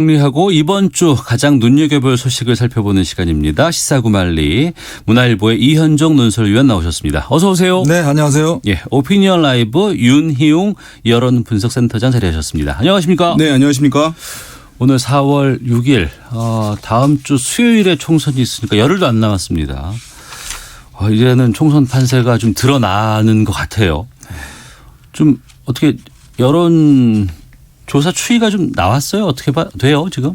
정리하고 이번 주 가장 눈여겨볼 소식을 살펴보는 시간입니다. 시사구말리 문화일보의 이현종 논설위원 나오셨습니다. 어서 오세요. 네, 안녕하세요. 예, 오피니언 라이브 윤희용 여론분석센터장 자리하셨습니다. 안녕하십니까? 네, 안녕하십니까? 오늘 4월 6일 다음 주 수요일에 총선이 있으니까 열흘도 안 남았습니다. 이제는 총선 판세가 좀 드러나는 것 같아요. 좀 어떻게 여론 조사 추이가 좀 나왔어요? 어떻게 돼요 지금?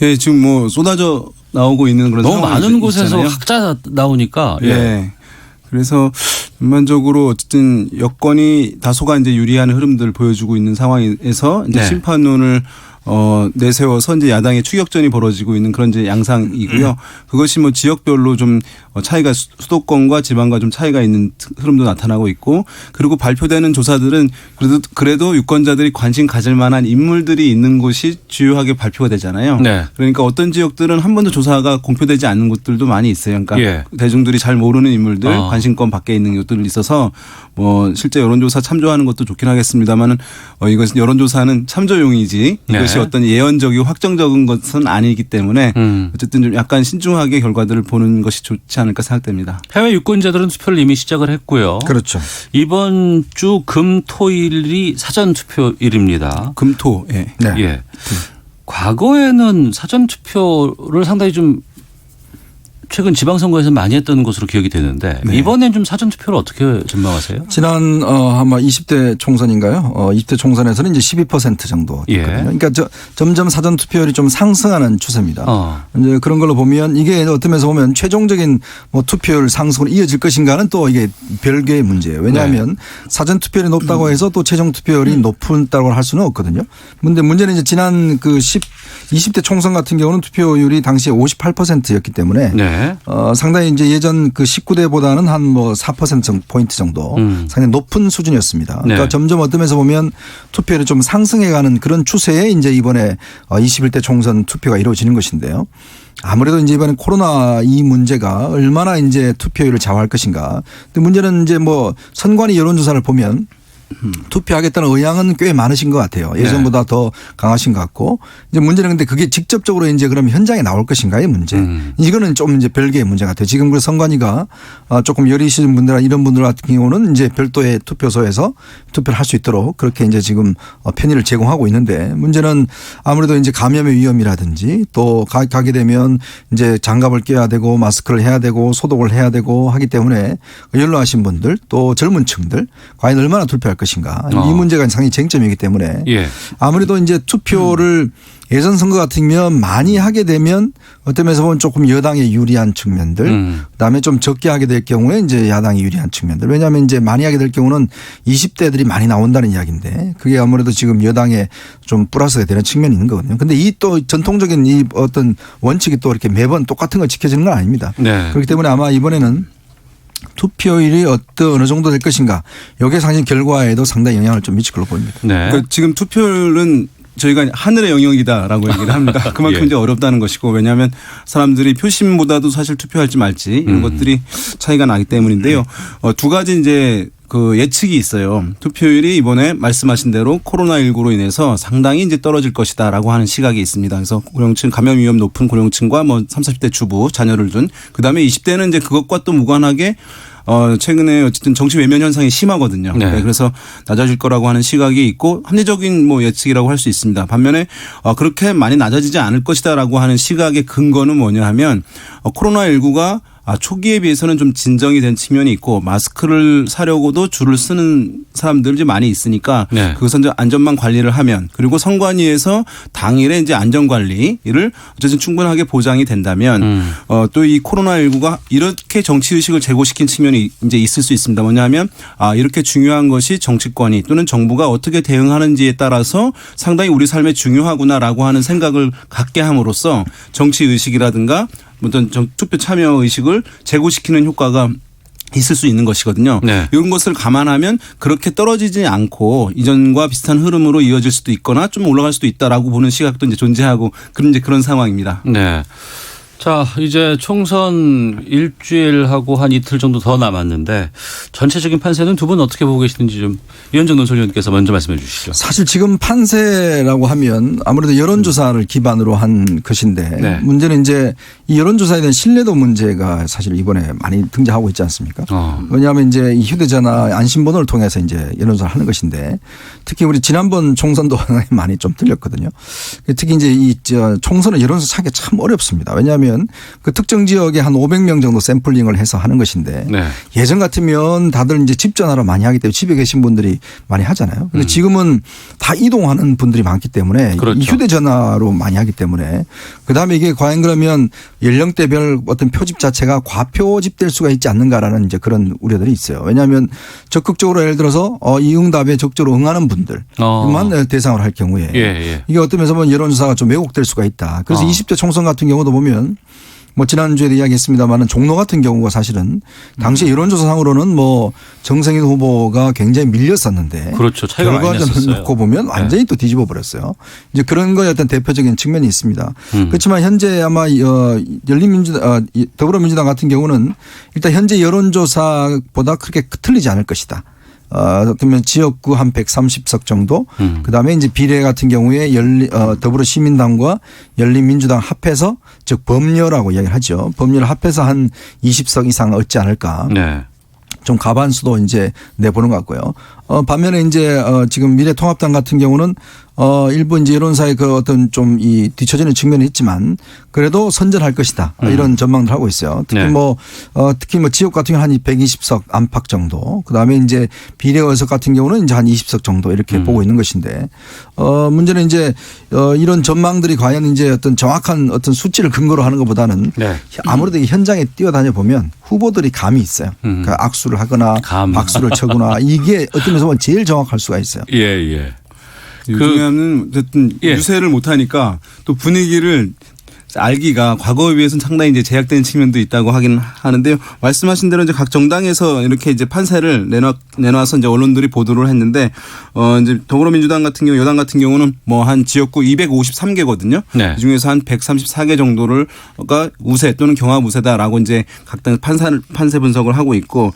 예, 지금 뭐 쏟아져 나오고 있는 그런 너무 상황이 많은 곳에서 있잖아요. 각자 나오니까. 예. 그래서 전반적으로 어쨌든 여건이 다소가 이제 유리한 흐름들을 보여주고 있는 상황에서 이제 네. 심판론을 내세워서 이제 야당의 추격전이 벌어지고 있는 그런 이제 양상이고요. 그것이 뭐 지역별로 좀 차이가 수도권과 지방과 좀 차이가 있는 흐름도 나타나고 있고, 그리고 발표되는 조사들은 그래도 유권자들이 관심 가질 만한 인물들이 있는 곳이 주요하게 발표가 되잖아요. 네. 그러니까 어떤 지역들은 한 번도 조사가 공표되지 않는 곳들도 많이 있어요. 그러니까 예. 대중들이 잘 모르는 인물들, 관심권 밖에 있는 것들이 있어서 뭐 실제 여론조사 참조하는 것도 좋긴 하겠습니다만은 이것은 여론조사는 참조용이지 이것이 네. 어떤 예언적이고 확정적인 것은 아니기 때문에 어쨌든 좀 약간 신중하게 결과들을 보는 것이 좋지 않을까 생각됩니다. 해외 유권자들은 투표를 이미 시작을 했고요. 그렇죠. 이번 주 금, 토일이 사전 투표일입니다. 금토. 예. 네. 예. 과거에는 사전 투표를 상당히 좀 최근 지방선거에서 많이 했던 것으로 기억이 되는데 네. 이번엔 좀 사전 투표를 어떻게 전망하세요? 지난 아마 20대 총선인가요? 20대 총선에서는 이제 12% 정도 됐거든요. 예. 그러니까 점점 사전 투표율이 좀 상승하는 추세입니다. 이제 그런 걸로 보면 이게 어떤 면에서 보면 최종적인 뭐 투표율 상승으로 이어질 것인가는 또 이게 별개의 문제예요. 왜냐하면 사전 투표율이 높다고 해서 또 최종 투표율이 높다고 할 수는 없거든요. 근데 문제는 이제 지난 20대 총선 같은 경우는 투표율이 당시에 58%였기 때문에 네. 상당히 이제 예전 19대보다는 한 뭐 4%포인트 정도 상당히 높은 수준이었습니다. 그러니까 네. 점점 어떤 면에서 보면 투표율이 좀 상승해 가는 그런 추세에 이제 이번에 21대 총선 투표가 이루어지는 것인데요. 아무래도 이제 이번에 코로나 이 문제가 얼마나 이제 투표율을 좌우할 것인가. 근데 문제는 이제 뭐 선관위 여론조사를 보면 투표하겠다는 의향은 꽤 많으신 것 같아요. 예전보다 더 강하신 것 같고, 이제 문제는 근데 그게 직접적으로 이제 그럼 현장에 나올 것인가의 문제. 이거는 좀 이제 별개의 문제 같아요. 지금 그 선관위가 조금 여리시는 분들이나 이런 분들 같은 경우는 이제 별도의 투표소에서 투표를 할 수 있도록 그렇게 이제 지금 편의를 제공하고 있는데, 문제는 아무래도 이제 감염의 위험이라든지 또 가게 되면 이제 장갑을 껴야 되고 마스크를 해야 되고 소독을 해야 되고 하기 때문에 연로하신 분들 또 젊은 층들 과연 얼마나 투표할 것인가. 이 문제가 상당히 쟁점이기 때문에 예. 아무래도 이제 투표를 예전 선거 같으면 많이 하게 되면 어떤 면에서 보면 조금 여당에 유리한 측면들, 그다음에 좀 적게 하게 될 경우에 이제 야당이 유리한 측면들. 왜냐하면 이제 많이 하게 될 경우는 20대들이 많이 나온다는 이야기인데 그게 아무래도 지금 여당에 좀 플러스가 되는 측면이 있는 거거든요. 그런데 이 또 전통적인 이 어떤 원칙이 또 이렇게 매번 똑같은 거 지켜지는 건 아닙니다. 네. 그렇기 때문에 아마 이번에는 투표율이 어느 정도 될 것인가, 여기에 상당 결과에도 상당히 영향을 좀 미칠 걸로 보입니다. 네. 그러니까 지금 투표율은 저희가 하늘의 영역이다라고 얘기를 합니다. 그만큼 예. 이제 어렵다는 것이고, 왜냐하면 사람들이 표심보다도 사실 투표할지 말지 이런 것들이 차이가 나기 때문인데요. 두 가지 이제 예측이 있어요. 투표율이 이번에 말씀하신 대로 코로나19로 인해서 상당히 이제 떨어질 것이다라고 하는 시각이 있습니다. 그래서 고령층, 감염 위험 높은 고령층과 뭐 30, 40대 주부, 자녀를 둔, 그다음에 20대는 이제 그것과 또 무관하게 최근에 어쨌든 정치 외면 현상이 심하거든요. 네. 네, 그래서 낮아질 거라고 하는 시각이 있고 합리적인 뭐 예측이라고 할 수 있습니다. 반면에 그렇게 많이 낮아지지 않을 것이다라고 하는 시각의 근거는 뭐냐 하면 코로나19가 초기에 비해서는 좀 진정이 된 측면이 있고, 마스크를 사려고도 줄을 쓰는 사람들이 많이 있으니까 네. 그것은 이제 안전만 관리를 하면, 그리고 선관위에서 당일에 이제 안전 관리를 어쨌든 충분하게 보장이 된다면 또 이 코로나19가 이렇게 정치 의식을 제고시킨 측면이 이제 있을 수 있습니다. 뭐냐하면 이렇게 중요한 것이 정치권이 또는 정부가 어떻게 대응하는지에 따라서 상당히 우리 삶에 중요하구나라고 하는 생각을 갖게 함으로써 정치 의식이라든가 어떤 투표 참여 의식을 제고시키는 효과가 있을 수 있는 것이거든요. 네. 이런 것을 감안하면 그렇게 떨어지지 않고 이전과 비슷한 흐름으로 이어질 수도 있거나 좀 올라갈 수도 있다라고 보는 시각도 이제 존재하고 그런 상황입니다. 네. 자, 이제 총선 일주일하고 한 이틀 정도 더 남았는데 전체적인 판세는 두 분 어떻게 보고 계시는지 좀 이현정 논설위원께서 먼저 말씀해 주시죠. 사실 지금 판세라고 하면 아무래도 여론조사를 기반으로 한 것인데 네. 문제는 이제 이 여론조사에 대한 신뢰도 문제가 사실 이번에 많이 등장하고 있지 않습니까? 왜냐하면 이제 이 휴대전화 안심번호를 통해서 이제 여론조사를 하는 것인데 특히 우리 지난번 총선도 많이 좀 틀렸거든요. 특히 이제 이 총선은 여론조사 하기가 참 어렵습니다. 왜냐하면 그 특정 지역에 한 500명 정도 샘플링을 해서 하는 것인데 네. 예전 같으면 다들 이제 집 전화로 많이 하기 때문에 집에 계신 분들이 많이 하잖아요. 근데 지금은 다 이동하는 분들이 많기 때문에 그렇죠. 이 휴대전화로 많이 하기 때문에 그다음에 이게 과연 그러면 연령대별 어떤 표집 자체가 과표집될 수가 있지 않는가라는 이제 그런 우려들이 있어요. 왜냐하면 적극적으로 예를 들어서 이 응답에 적극적으로 응하는 분들만 대상으로 할 경우에 이게 어떤 면에서 보면 여론조사가 좀 왜곡될 수가 있다. 그래서 20대 총선 같은 경우도 보면 뭐 지난주에도 이야기했습니다만은 종로 같은 경우가 사실은 당시 여론조사상으로는 뭐 정세균 후보가 굉장히 밀렸었는데 그렇죠. 차이가 많이 결과전을 났었어요. 놓고 보면 완전히 또 뒤집어 버렸어요. 이제 그런 거에 어떤 대표적인 측면이 있습니다. 그렇지만 현재 아마 더불어민주당 같은 경우는 일단 현재 여론조사보다 그렇게 틀리지 않을 것이다. 그러면 지역구 한 130석 정도. 그다음에 이제 비례 같은 경우에 더불어시민당과 열린민주당 합해서 즉 범여라고 이야기를 하죠. 범여를 합해서 한 20석 이상 얻지 않을까. 네. 좀 가반수도 이제 내보는 것 같고요. 반면에 이제 지금 미래통합당 같은 경우는 일부 이제 여론사의 그 어떤 좀 이 뒤처지는 측면이 있지만 그래도 선전할 것이다. 이런 전망들 하고 있어요. 특히 네. 특히 뭐 지역 같은 경우는 한 120석 안팎 정도. 그다음에 이제 비례의석 같은 경우는 이제 한 20석 정도 이렇게 보고 있는 것인데 문제는 이제 이런 전망들이 과연 이제 어떤 정확한 어떤 수치를 근거로 하는 것보다는 네. 아무래도 이 현장에 뛰어다녀 보면 후보들이 감이 있어요. 그러니까 악수를 하거나 박수를 쳐거나 이게 어떤 면에서 보면 제일 정확할 수가 있어요. 예. 요즘에는 어쨌든 유세를 못하니까 또 분위기를 알기가 과거에 비해서는 상당히 이제 제약되는 측면도 있다고 하긴 하는데요. 말씀하신 대로 이제 각 정당에서 이렇게 이제 판세를 내놔서 이제 언론들이 보도를 했는데 이제 더불어민주당 같은 경우 여당 같은 경우는 뭐 한 지역구 253개거든요. 네. 그 중에서 한 134개 정도가 우세 또는 경합 우세다라고 이제 각 당 판세 분석을 하고 있고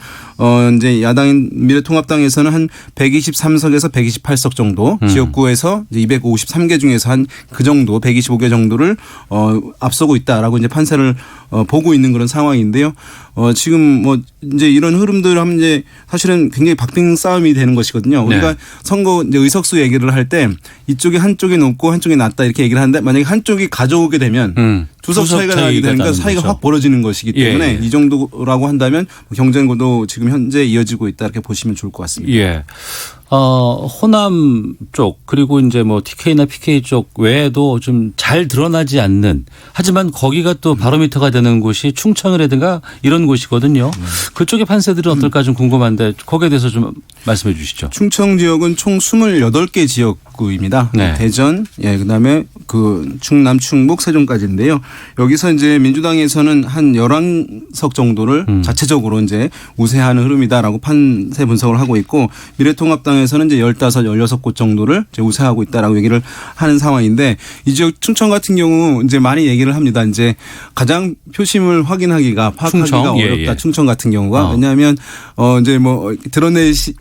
이제 야당인 미래통합당에서는 한 123석에서 128석 정도 지역구에서 이제 253개 중에서 한 그 정도 125개 정도를 앞서고 있다라고 이제 판세를 보고 있는 그런 상황인데요. 지금 뭐 이제 이런 흐름들 하면 이제 사실은 굉장히 박빙 싸움이 되는 것이거든요. 우리가 네. 선거 이제 의석수 얘기를 할 때 이쪽이 한쪽이 높고 한쪽이 낮다 이렇게 얘기를 하는데 만약에 한쪽이 가져오게 되면 두석 차이가 나게 되니까 사이가 확 벌어지는 것이기 때문에 이 정도라고 한다면 경쟁구도 지금 현재 이어지고 있다 이렇게 보시면 좋을 것 같습니다. 예. 호남 쪽 그리고 이제 뭐 TK나 PK 쪽 외에도 좀 잘 드러나지 않는 하지만 거기가 또 바로미터가 되는 곳이 충청이라든가 이런 곳이거든요. 그쪽의 판세들은 어떨까 좀 궁금한데 거기에 대해서 좀 말씀해 주시죠. 충청 지역은 총 28개 지역구입니다. 네. 대전, 그다음에 그 충남, 충북, 세종까지인데요. 여기서 이제 민주당에서는 한 11석 정도를 자체적으로 이제 우세하는 흐름이다라고 판세 분석을 하고 있고 미래통합당에서는 이제 15, 16곳 정도를 이제 우세하고 있다라고 얘기를 하는 상황인데 이 지역 충청 같은 경우 이제 많이 얘기를 합니다. 이제 가장 표심을 파악하기가 어렵다. 충청 같은 경우가 왜냐하면 이제 뭐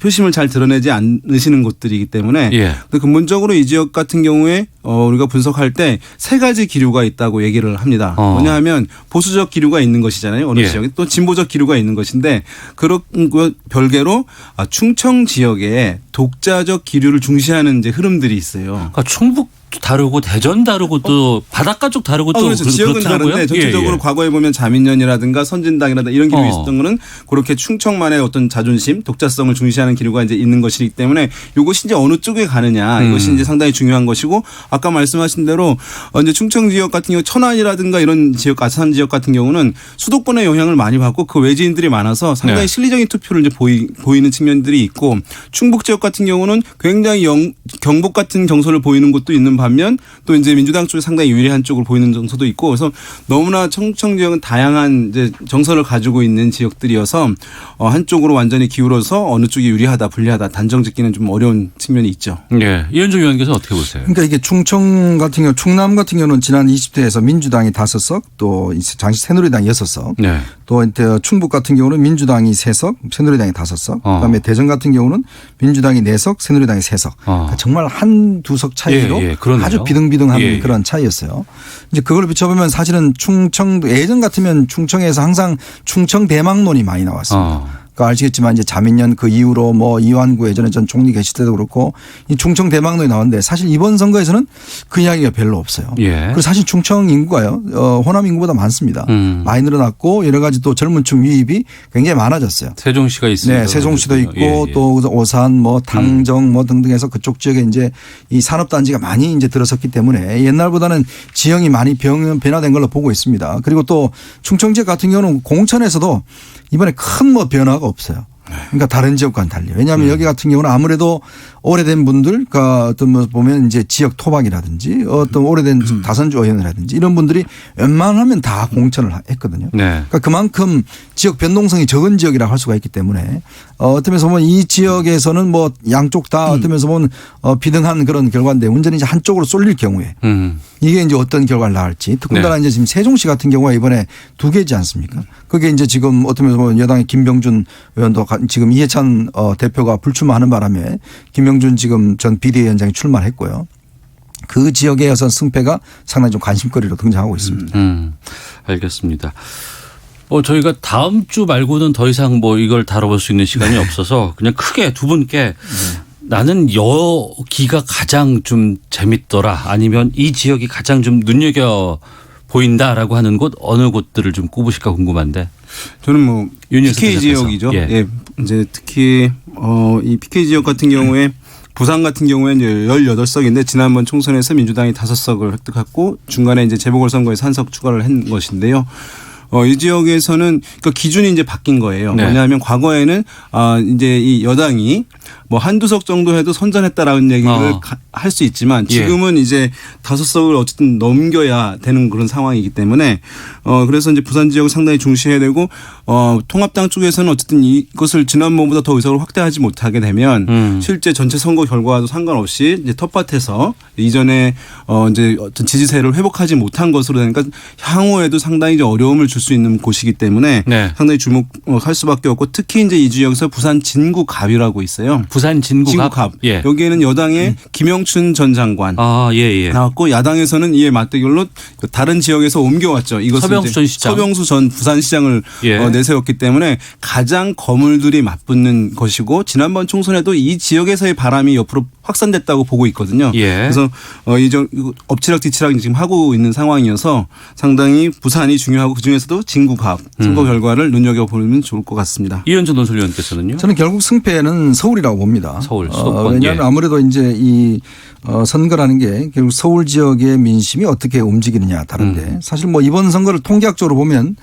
표심을 잘 드러내지 않으시는 곳들이기 때문에 근본적으로 이 지역 같은 경우에 우리가 분석할 때 세 가지 기류가 있다고 얘기를 합니다. 뭐냐하면 보수적 기류가 있는 것이잖아요. 어느 지역에 또 진보적 기류가 있는 것인데 그런 것 별개로 충청 지역에 독자적 기류를 중시하는 이제 흐름들이 있어요. 그러니까 충북 다르고 대전 다르고 또 바닷가 쪽 다르고 또 그렇죠. 지역은 다른데 전체적으로 과거에 보면 자민련이라든가 선진당이라든가 이런 기류가 있었던 거는 그렇게 충청만의 어떤 자존심, 독자성을 중시하는 기류가 이제 있는 것이기 때문에 이것이 이제 어느 쪽에 가느냐 이것이 이제 상당히 중요한 것이고 아까 말씀하신 대로 이제 충청 지역 같은 경우 천안이라든가 이런 지역, 아산 지역 같은 경우는 수도권의 영향을 많이 받고 그 외지인들이 많아서 상당히 실리적인 투표를 이제 보이는 측면들이 있고 충북 지역 같은 경우는 굉장히 경북 같은 정서를 보이는 곳도 있는 반면 또 이제 민주당 쪽이 상당히 유리한 쪽으로 보이는 정서도 있고 그래서 너무나 충청 지역은 다양한 이제 정서를 가지고 있는 지역들이어서 한쪽으로 완전히 기울어서 어느 쪽이 유리하다 불리하다 단정짓기는 좀 어려운 측면이 있죠. 예. 이현중 의원께서 어떻게 보세요? 그러니까 이게 충청 같은 경우, 충남 같은 경우는 지난 20대에서 민주당이 5석, 또 당시 새누리당이 6석, 네. 또 충북 같은 경우는 민주당이 3석, 새누리당이 5석, 그다음에 대전 같은 경우는 민주당이 4석, 새누리당이 3석. 그러니까 정말 한두 석 차이로 아주 비등비등한 그런 차이였어요. 이제 그걸 비춰보면 사실은 충청도 예전 같으면 충청에서 항상 충청 대망론이 많이 나왔습니다. 그러니까 아시겠지만 이제 자민련 그 이후로 뭐 이완구 예전에 전 총리 계실 때도 그렇고 이 충청 대망론이 나왔는데 사실 이번 선거에서는 그 이야기가 별로 없어요. 예. 그리고 사실 충청 인구가요. 호남 인구보다 많습니다. 많이 늘어났고 여러 가지 또 젊은 층 유입이 굉장히 많아졌어요. 세종시가 있습니다. 네, 세종시도 있고 또 오산 뭐 당정 뭐 등등해서 그쪽 지역에 이제 이 산업단지가 많이 이제 들어섰기 때문에 옛날보다는 지형이 많이 변화된 걸로 보고 있습니다. 그리고 또 충청 지역 같은 경우는 공천에서도 이번에 큰 뭐 변화가 없어요. 그러니까 다른 지역과는 달리. 왜냐하면 여기 같은 경우는 아무래도 오래된 분들, 그러니까 어떤 뭐 보면 이제 지역 토박이라든지 어떤 오래된 다선주 의원이라든지 이런 분들이 웬만하면 다 공천을 했거든요. 네. 그러니까 그만큼 지역 변동성이 적은 지역이라고 할 수가 있기 때문에 어떤 면에서 보면 이 지역에서는 뭐 양쪽 다 어떤 면에서 보면 비등한 그런 결과인데 문제는 이제 한쪽으로 쏠릴 경우에 이게 이제 어떤 결과를 낳을지 더군다나 이제 지금 세종시 같은 경우가 이번에 2개지 않습니까? 그게 이제 지금 어떤 면에서 보면 여당의 김병준 의원도 지금 이해찬 대표가 불출마하는 바람에 김병준 지금 전 비대위원장이 출마했고요. 그 지역에 어선 승패가 상당히 좀 관심거리로 등장하고 있습니다. 알겠습니다. 저희가 다음 주 말고는 더 이상 뭐 이걸 다뤄볼 수 있는 시간이 없어서 그냥 크게 두 분께 나는 여기가 가장 좀 재밌더라 아니면 이 지역이 가장 좀 눈여겨 보인다라고 하는 곳 어느 곳들을 좀 꼽으실까 궁금한데. 저는 뭐 PK 지역이죠. 예. 이제 특히 이 PK 지역 같은 경우에 부산 같은 경우에는 18석인데 지난번 총선에서 민주당이 5석을 획득했고 중간에 이제 재보궐선거에서 1석 추가를 한 것인데요. 이 지역에서는 그 기준이 이제 바뀐 거예요. 네. 왜냐하면 과거에는 이제 이 여당이 뭐 한두 석 정도 해도 선전했다라는 얘기를 할 수 있지만 지금은 이제 5석을 어쨌든 넘겨야 되는 그런 상황이기 때문에 그래서 이제 부산 지역을 상당히 중시해야 되고 통합당 쪽에서는 어쨌든 이것을 지난번보다 더 의석을 확대하지 못하게 되면 실제 전체 선거 결과도 상관없이 이제 텃밭에서 이전에 이제 어떤 지지세를 회복하지 못한 것으로 되니까 향후에도 상당히 이제 어려움을 줄 수 있는 곳이기 때문에 상당히 주목할 수밖에 없고 특히 이제 이 지역에서 부산 진구갑이라고 있어요. 부산 진구갑. 예. 여기에는 여당의 김영춘 전 장관 나왔고 야당에서는 이에 맞대결로 다른 지역에서 옮겨왔죠. 이것은 서병수 전 시장. 서병수 전 부산시장을 내세웠기 때문에 가장 거물들이 맞붙는 것이고 지난번 총선에도 이 지역에서의 바람이 옆으로 확산됐다고 보고 있거든요. 그래서 엎치락뒤치락 지금 하고 있는 상황이어서 상당히 부산이 중요하고 그중에서도 진구갑 선거 결과를 눈여겨보면 좋을 것 같습니다. 이현준 논설위원께서는요? 저는 결국 승패는 서울이라고 봅니다. 서울 수도권. 왜냐하면 아무래도 이제 이 선거라는 게 결국 서울 지역의 민심이 어떻게 움직이느냐 다른데 사실 뭐 이번 선거를 통계학적으로 보면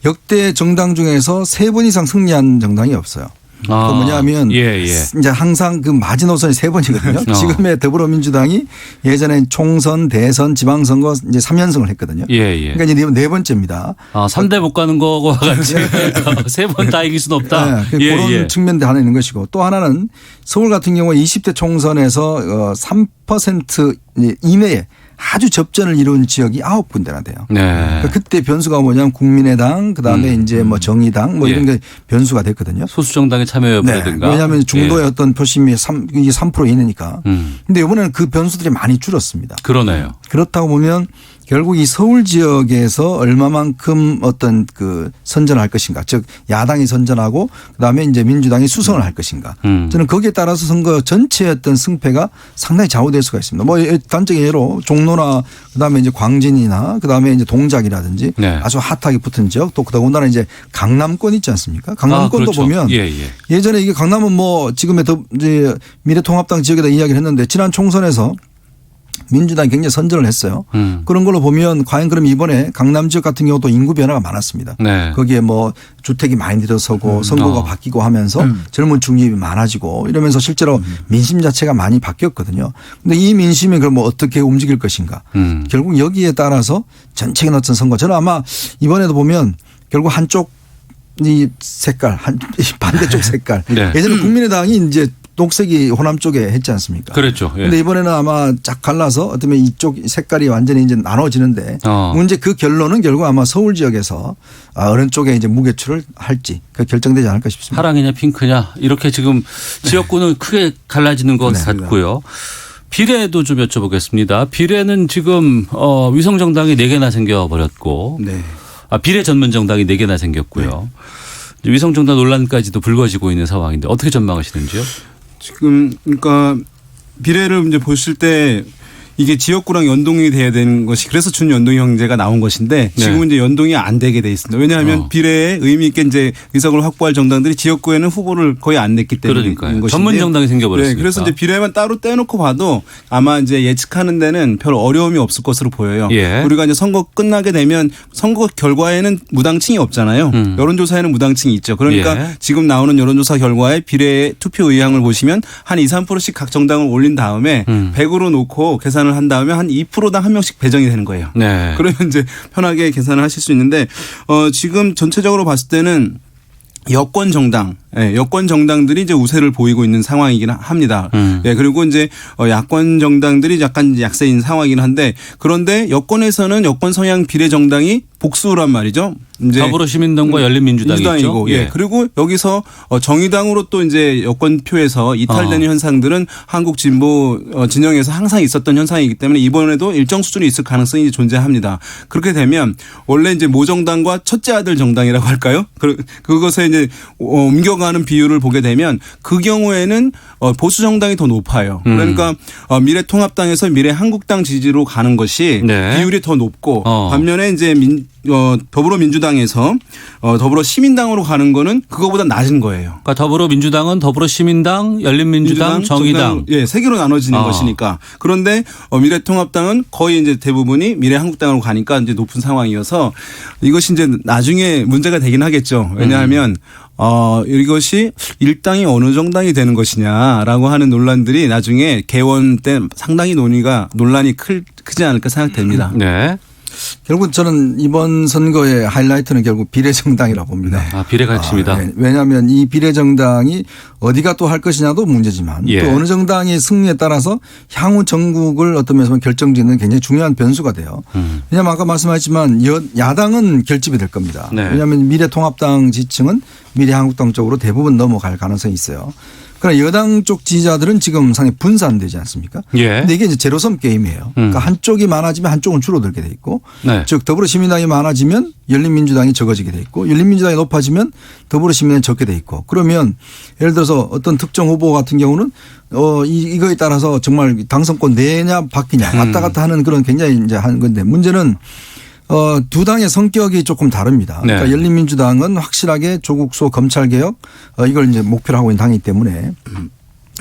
역대 정당 중에서 3번 이상 승리한 정당이 없어요. 그 뭐냐면 이제 항상 그 마지노선이 3번이거든요. 지금의 더불어민주당이 예전에 총선, 대선, 지방선거 이제 3연승을 했거든요. 그러니까 이제 4번째입니다. 3대 못 가는 거와 같이 3번 다 이길 수는 없다. 그런 측면도 하나 있는 것이고 또 하나는 서울 같은 경우 20대 총선에서 3% 이내에 아주 접전을 이룬 지역이 9군데나 돼요. 그러니까 그때 변수가 뭐냐면 국민의당 그다음에 이제 뭐 정의당 뭐 이런 게 변수가 됐거든요. 소수 정당의 참여 여부라든가. 왜냐하면 중도의 어떤 표심이 3% 이내니까. 그런데 이번에는 그 변수들이 많이 줄었습니다. 그러네요. 그렇다고 보면 결국 이 서울 지역에서 얼마만큼 어떤 그 선전할 것인가, 즉 야당이 선전하고 그다음에 이제 민주당이 수성을 할 것인가. 저는 거기에 따라서 선거 전체의 어떤 승패가 상당히 좌우될 수가 있습니다. 뭐 단적인 예로 종로나 그다음에 이제 광진이나 그다음에 이제 동작이라든지 아주 핫하게 붙은 지역 또 더군다나 이제 강남권 있지 않습니까? 강남권도 그렇죠. 보면 예전에 이게 강남은 뭐 지금의 이제 미래통합당 지역에다 이야기를 했는데 지난 총선에서 민주당이 굉장히 선전을 했어요. 그런 걸로 보면 과연 그럼 이번에 강남 지역 같은 경우도 인구 변화가 많았습니다. 네. 거기에 뭐 주택이 많이 들어서고 선거가 바뀌고 하면서 젊은 중립이 많아지고 이러면서 실제로 민심 자체가 많이 바뀌었거든요. 근데 이 민심이 그럼 뭐 어떻게 움직일 것인가. 결국 여기에 따라서 전체적인 어떤 선거 저는 아마 이번에도 보면 결국 한쪽 이 색깔 반대쪽 색깔 네. 예전에 국민의당이 이제 녹색이 호남 쪽에 했지 않습니까? 그렇죠. 예. 그런데 이번에는 아마 쫙 갈라서 어쩌면 이쪽 색깔이 완전히 이제 나눠지는데 문제 그 결론은 결국 아마 서울 지역에서 어느 쪽에 이제 무게추를 할지 그 결정되지 않을까 싶습니다. 파랑이냐 핑크냐 이렇게 지금 지역구는 크게 갈라지는 것 같고요. 비례도 좀 여쭤보겠습니다. 비례는 지금 위성정당이 4개나 생겨버렸고 네. 비례 전문 정당이 4개나 생겼고요. 위성정당 논란까지도 불거지고 있는 상황인데 어떻게 전망하시는지요? 지금 그러니까 비례를 이제 보실 때 이게 지역구랑 연동이 돼야 되는 것이 그래서 준연동 형제가 나온 것인데 지금은 이제 연동이 안 되게 돼 있습니다. 왜냐하면 비례에 의미 있게 이제 의석을 확보할 정당들이 지역구에는 후보를 거의 안 냈기 때문인 것인데 전문 정당이 생겨버렸습니다. 네, 그래서 이제 비례만 따로 떼놓고 봐도 아마 이제 예측하는 데는 별 어려움이 없을 것으로 보여요. 예. 우리가 이제 선거 끝나게 되면 선거 결과에는 무당층이 없잖아요. 여론조사에는 무당층이 있죠. 그러니까 예. 지금 나오는 여론조사 결과에 비례 투표 의향을 보시면 한 2, 3%씩 각 정당을 올린 다음에 100으로 놓고 계산을 한 다음에 한 2%당 한 명씩 배정이 되는 거예요. 네. 그러면 이제 편하게 계산을 하실 수 있는데 지금 전체적으로 봤을 때는 여권 정당, 여권 정당들이 이제 우세를 보이고 있는 상황이긴 합니다. 예, 그리고 이제 야권 정당들이 약간 약세인 상황이긴 한데 그런데 여권에서는 여권 성향 비례 정당이 복수란 말이죠. 이제 더불어시민당과 열린민주당이 있죠. 예. 그리고 여기서 정의당으로 또 이제 여권표에서 이탈되는 현상들은 한국 진보 진영에서 항상 있었던 현상이기 때문에 이번에도 일정 수준이 있을 가능성이 존재합니다. 그렇게 되면 원래 이제 모정당과 첫째 아들 정당이라고 할까요? 그것에 이제 옮겨가는 비율을 보게 되면 그 경우에는 보수 정당이 더 높아요. 그러니까 미래통합당에서 미래한국당 지지로 가는 것이 네. 비율이 더 높고 반면에 이제 더불어민주당에서 더불어시민당으로 가는 거는 그거보다 낮은 거예요. 그러니까 더불어민주당은 더불어시민당, 열린민주당, 정의당. 예, 세 개로 나눠지는 것이니까. 그런데 미래통합당은 거의 이제 대부분이 미래한국당으로 가니까 이제 높은 상황이어서 이것이 이제 나중에 문제가 되긴 하겠죠. 왜냐하면 이것이 일당이 어느 정당이 되는 것이냐라고 하는 논란들이 나중에 개원 때 상당히 논란이 크지 않을까 생각됩니다. 네. 결국 저는 이번 선거의 하이라이트는 결국 비례정당이라고 봅니다. 비례가 핵심이다. 네. 왜냐하면 이 비례정당이 어디가 또 할 것이냐도 문제지만 예. 또 어느 정당의 승리에 따라서 향후 전국을 어떤 면에서 결정짓는 굉장히 중요한 변수가 돼요. 왜냐하면 아까 말씀하셨지만 야당은 결집이 될 겁니다. 네. 왜냐하면 미래통합당 지층은 미래한국당 쪽으로 대부분 넘어갈 가능성이 있어요. 그러나 여당 쪽 지지자들은 지금 상당히 분산되지 않습니까? 예. 근데 이게 이제 제로섬 게임이에요. 그러니까 한쪽이 많아지면 한쪽은 줄어들게 돼 있고 네. 즉 더불어시민당이 많아지면 열린민주당이 적어지게 돼 있고 열린민주당이 높아지면 더불어시민당이 적게 돼 있고 그러면 예를 들어서 어떤 특정 후보 같은 경우는 이거에 따라서 정말 당선권 내냐 바뀌냐 왔다 갔다 하는 그런 굉장히 이제 하는 건데 문제는 두 당의 성격이 조금 다릅니다. 그러니까 네. 열린민주당은 확실하게 조국소 검찰개혁 이걸 이제 목표로 하고 있는 당이기 때문에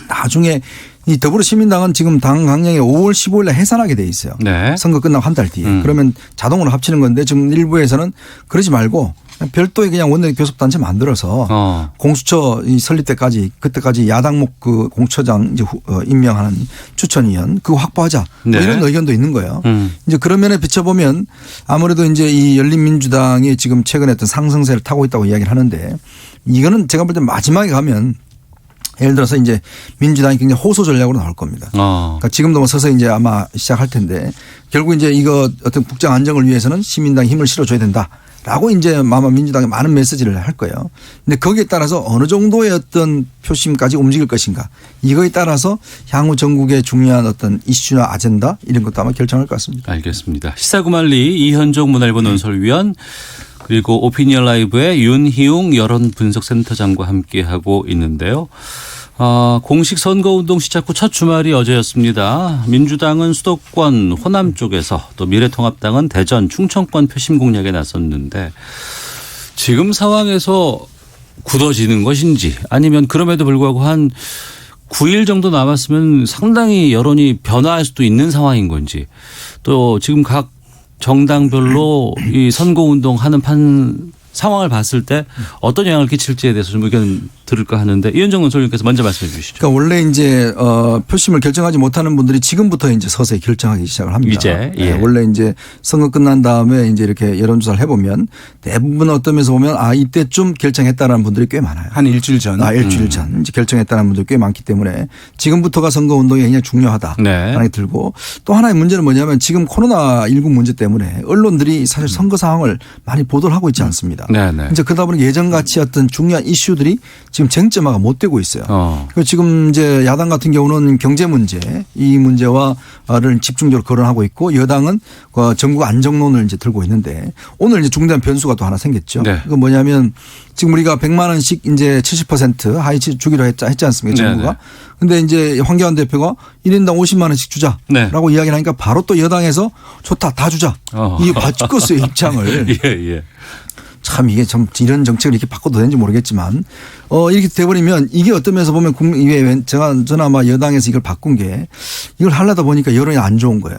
나중에 이 더불어시민당은 지금 당 강령에 5월 15일에 해산하게 돼 있어요. 네. 선거 끝나고 한 달 뒤에. 그러면 자동으로 합치는 건데 지금 일부에서는 그러지 말고 별도의 그냥 원내 교섭단체 만들어서 공수처 설립 때까지 그때까지 야당목 그 공처장 이제 임명하는 추천위원 그거 확보하자 뭐 네. 이런 의견도 있는 거예요. 이제 그런 면에 비춰보면 아무래도 이제 이 열린민주당이 지금 최근에 어떤 상승세를 타고 있다고 이야기를 하는데 이거는 제가 볼 때 마지막에 가면 예를 들어서 이제 민주당이 굉장히 호소 전략으로 나올 겁니다. 그러니까 지금도 뭐 서서히 이제 아마 시작할 텐데 결국 이제 이거 어떤 국정 안정을 위해서는 시민당이 힘을 실어줘야 된다라고 이제 아마 민주당에 많은 메시지를 할 거예요. 근데 거기에 따라서 어느 정도의 어떤 표심까지 움직일 것인가 이거에 따라서 향후 전국의 중요한 어떤 이슈나 아젠다 이런 것도 아마 결정할 것 같습니다. 알겠습니다. 시사구말리 이현종 문화일보 논설위원 그리고 오피니언 라이브의 윤희웅 여론분석센터장과 함께하고 있는데요. 공식 선거운동 시작 후 첫 주말이 어제였습니다. 민주당은 수도권 호남 쪽에서 또 미래통합당은 대전 충청권 표심 공략에 나섰는데 지금 상황에서 굳어지는 것인지 아니면 그럼에도 불구하고 한 9일 정도 남았으면 상당히 여론이 변화할 수도 있는 상황인 건지 또 지금 각 정당별로 이 선거운동하는 상황을 봤을 때 어떤 영향을 끼칠지에 대해서 좀 의견 들을까 하는데 이현정 논설위원께서 먼저 말씀해 주시죠. 그러니까 원래 이제 표심을 결정하지 못하는 분들이 지금부터 이제 서서히 결정하기 시작을 합니다. 이제 예. 원래 이제 선거 끝난 다음에 이제 이렇게 여론조사를 해보면 대부분 어떤 면에서 보면 이때쯤 결정했다라는 분들이 꽤 많아요. 한 일주일 전. 일주일 전 이제 결정했다는 분들이 꽤 많기 때문에 지금부터가 선거 운동이 굉장히 중요하다. 네. 생각이 들고 또 하나의 문제는 뭐냐면 지금 코로나19 문제 때문에 언론들이 사실 선거 상황을 많이 보도를 하고 있지 않습니다. 네네. 이제 그러다 보니 예전같이 어떤 중요한 이슈들이 지금 쟁점화가 못 되고 있어요. 그리고 지금 이제 야당 같은 경우는 경제 문제 이 문제와를 집중적으로 거론하고 있고 여당은 전국 안정론을 이제 들고 있는데 오늘 이제 중대한 변수가 또 하나 생겼죠. 네. 그건 뭐냐면 지금 우리가 100만 원씩 이제 70% 하이치 주기로 했지 않습니까 정부가. 근데 이제 황교안 대표가 1인당 50만 원씩 주자라고 네. 이야기를 하니까 바로 또 여당에서 좋다 다 주자. 이게 바꿨어요 입장을. 예. 참 이게 좀 이런 정책을 이렇게 바꿔도 되는지 모르겠지만 이렇게 돼버리면 이게 어떤 면에서 보면 이게 저는 아마 여당에서 이걸 바꾼 게 이걸 하려다 보니까 여론이 안 좋은 거예요.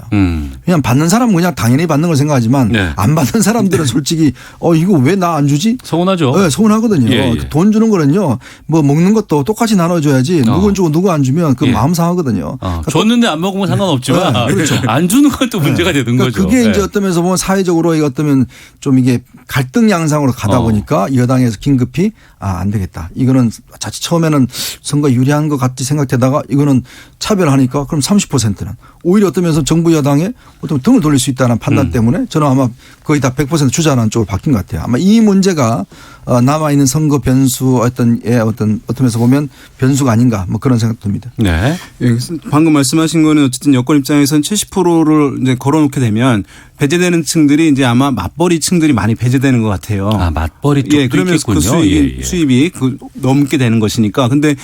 그냥 받는 사람은 그냥 당연히 받는 걸 생각하지만 네. 안 받는 사람들은 솔직히 이거 왜 나 안 주지? 서운하죠. 네, 서운하거든요. 예. 돈 주는 거는요. 뭐 먹는 것도 똑같이 나눠줘야지 누군 주고 누구 안 주면 그 예. 마음 상하거든요. 그러니까 줬는데 안 먹으면 상관없지만 그렇죠. 안 주는 것도 문제가 되는 그러니까 거죠. 그게 이제 어떤 면에서 보면 사회적으로 이게 어떠면 좀 이게 갈등 양상으로 가다 보니까 여당에서 긴급히 안 되겠다. 이거는 자칫 처음에는 선거 유리한 것 같이 생각되다가 이거는 차별하니까 그럼 30%는 오히려 어떤 면에서 정부 여당에 어떤 등을 돌릴 수 있다는 판단 때문에 저는 아마 거의 다 100% 주자라는 쪽으로 바뀐 것 같아요. 아마 이 문제가 남아있는 선거 변수 어떤 면에서 보면 변수가 아닌가 뭐 그런 생각도 듭니다. 네. 예, 방금 말씀하신 거는 어쨌든 여권 입장에서는 70%를 이제 걸어놓게 되면 배제되는 층들이 이제 아마 맞벌이 층들이 많이 배제되는 것 같아요. 맞벌이 쪽도 그러면 그 있겠군요. 수입이 넘게 되는 것이니까. 근데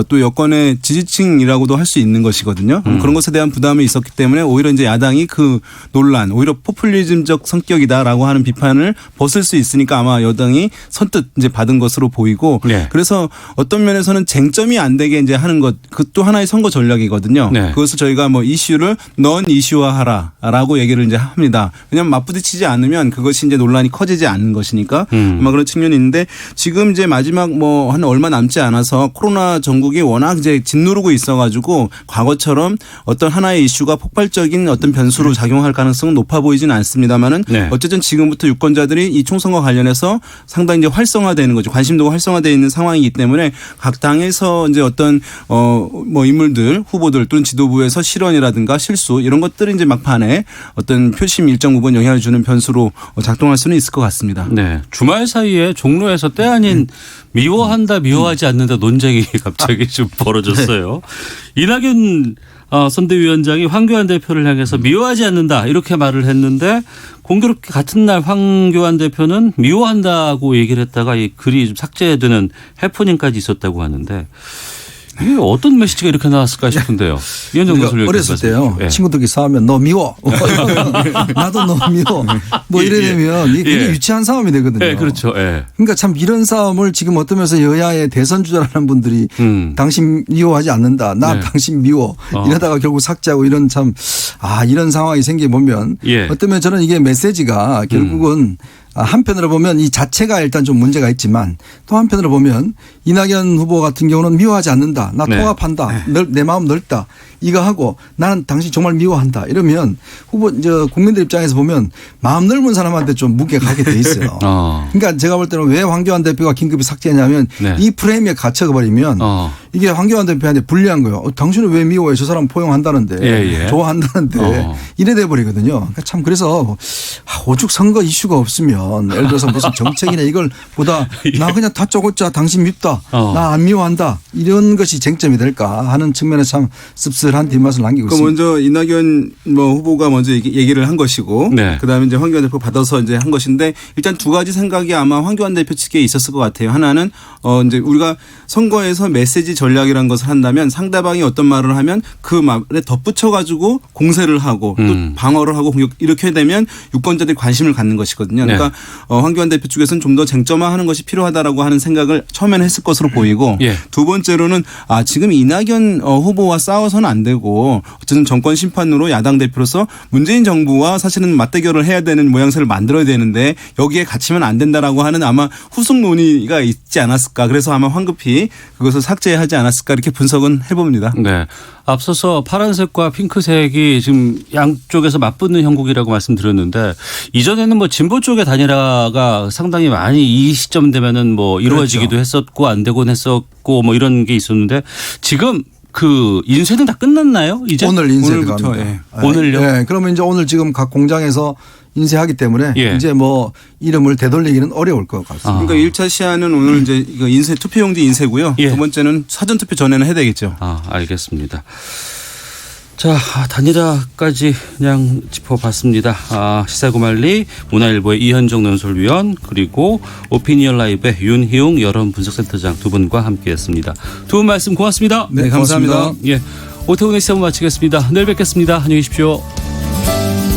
또 여권의 지지층이라고도 할 수 있는 것이거든요. 그런 것에 대한 부담이 있었기 때문에 오히려 이제 야당이 그 논란, 오히려 포퓰리즘적 성격이다라고 하는 비판을 벗을 수 있으니까 아마 여당이 선뜻 이제 받은 것으로 보이고. 네. 그래서 어떤 면에서는 쟁점이 안 되게 이제 하는 것, 그것도 하나의 선거 전략이거든요. 네. 그것을 저희가 뭐 이슈를 넌 이슈화하라라고 얘기를 이제 합니다. 왜냐하면 맞부딪히지 않으면 그것이 이제 논란이 커지지 않는 것이니까 아마 그런 측면이 있는데 지금 이제 마지막 뭐 한 얼마 남지 않아서 코로나 전국이 워낙 이제 짓누르고 있어가지고 과거처럼 어떤 하나의 이슈가 폭발적인 어떤 변수로 작용할 가능성은 높아 보이지는 않습니다만은 네. 어쨌든 지금부터 유권자들이 이 총선과 관련해서 상당히 이제 활성화되는 거죠. 관심도가 활성화되어 있는 상황이기 때문에 각 당에서 이제 어떤 뭐 인물들 후보들 또는 지도부에서 실언이라든가 실수 이런 것들이 이제 막판에 어떤 표심 일정 부분 영향을 주는 변수로 작동할 수는 있을 것 같습니다. 네. 주말 사이에 종로에서 때 아닌 미워한다 미워하지 않는다 논쟁이 갑자기 좀 벌어졌어요. 이낙연 선대위원장이 황교안 대표를 향해서 미워하지 않는다 이렇게 말을 했는데 공교롭게 같은 날 황교안 대표는 미워한다고 얘기를 했다가 이 글이 좀 삭제되는 해프닝까지 있었다고 하는데 이게 어떤 메시지가 이렇게 나왔을까 싶은데요. 이현정 교수님 어렸을 때요. 네. 친구들끼리 싸우면 너 미워. 나도 너 미워. 뭐 이래 되면 이게 굉장히 유치한 싸움이 되거든요. 네, 그렇죠. 예. 그러니까 참 이런 싸움을 지금 어떤 면에서 여야의 대선 주자라는 분들이 당신 미워하지 않는다. 나 네. 당신 미워. 이러다가 결국 삭제하고 이런 참 이런 상황이 생겨보면 어떤 면 저는 이게 메시지가 결국은 한편으로 보면 이 자체가 일단 좀 문제가 있지만 또 한편으로 보면 이낙연 후보 같은 경우는 미워하지 않는다. 나 통합한다. 내 마음 넓다. 이거 하고 나는 당신 정말 미워한다. 이러면 국민들 입장에서 보면 마음 넓은 사람한테 좀 무게가 가게 돼 있어요. 그러니까 제가 볼 때는 왜 황교안 대표가 긴급히 삭제했냐면 이 프레임에 갇혀버리면 이게 황교안 대표한테 불리한 거예요. 당신은 왜 미워해? 저 사람 포용한다는데 좋아한다는데 이래 돼 버리거든요. 그러니까 참 그래서 오죽 선거 이슈가 없으면 예를 들어서 무슨 정책이나 이걸 보다 나 그냥 다짜고짜 당신 밉다. 나 안 미워한다. 이런 것이 쟁점이 될까 하는 측면에서 참 씁쓸 씁쓸한 뒷맛을 남기고 그 있습니다. 먼저 이낙연 후보가 먼저 얘기를 한 것이고, 네. 그다음에 이제 황교안 대표 받아서 이제 한 것인데, 일단 두 가지 생각이 아마 황교안 대표 측에 있었을 것 같아요. 하나는 이제 우리가 선거에서 메시지 전략이라는 것을 한다면 상대방이 어떤 말을 하면 그 말에 덧붙여 가지고 공세를 하고 또 방어를 하고 이렇게 되면 유권자들이 관심을 갖는 것이거든요. 그러니까 황교안 대표 쪽에서는 좀 더 쟁점화하는 것이 필요하다라고 하는 생각을 처음에는 했을 것으로 보이고, 예. 두 번째로는 지금 이낙연 후보와 싸워서는 안 되고 어쨌든 정권 심판으로 야당 대표로서 문재인 정부와 사실은 맞대결을 해야 되는 모양새를 만들어야 되는데 여기에 갇히면 안 된다라고 하는 아마 후속 논의가 있지 않았을까. 그래서 아마 황급히 그것을 삭제하지 않았을까 이렇게 분석은 해봅니다. 네. 앞서서 파란색과 핑크색이 지금 양쪽에서 맞붙는 형국이라고 말씀드렸는데 이전에는 뭐 진보 쪽의 단일화가 상당히 많이 이 시점 되면은 뭐 이루어지기도 그렇죠. 했었고 안 되곤 했었고 뭐 이런 게 있었는데 지금 그 인쇄는 다 끝났나요? 이제 오늘 인쇄 오늘부터, 들어갑니다. 예. 오늘요? 네. 그러면 이제 오늘 지금 각 공장에서 인쇄하기 때문에 예. 이제 뭐 이름을 되돌리기는 어려울 것 같습니다. 그러니까 1차 시한은 오늘 이제 이거 인쇄 투표용지 인쇄고요. 예. 두 번째는 사전 투표 전에는 해야 되겠죠. 알겠습니다. 자, 단일화까지 그냥 짚어봤습니다. 시사고말리 문화일보의 이현정 논설위원 그리고 오피니언 라이브의 윤희웅 여론분석센터장 두 분과 함께했습니다. 두 분 말씀 고맙습니다. 네, 감사합니다. 예, 오태훈의 시사분 마치겠습니다. 내일 뵙겠습니다. 안녕히 계십시오.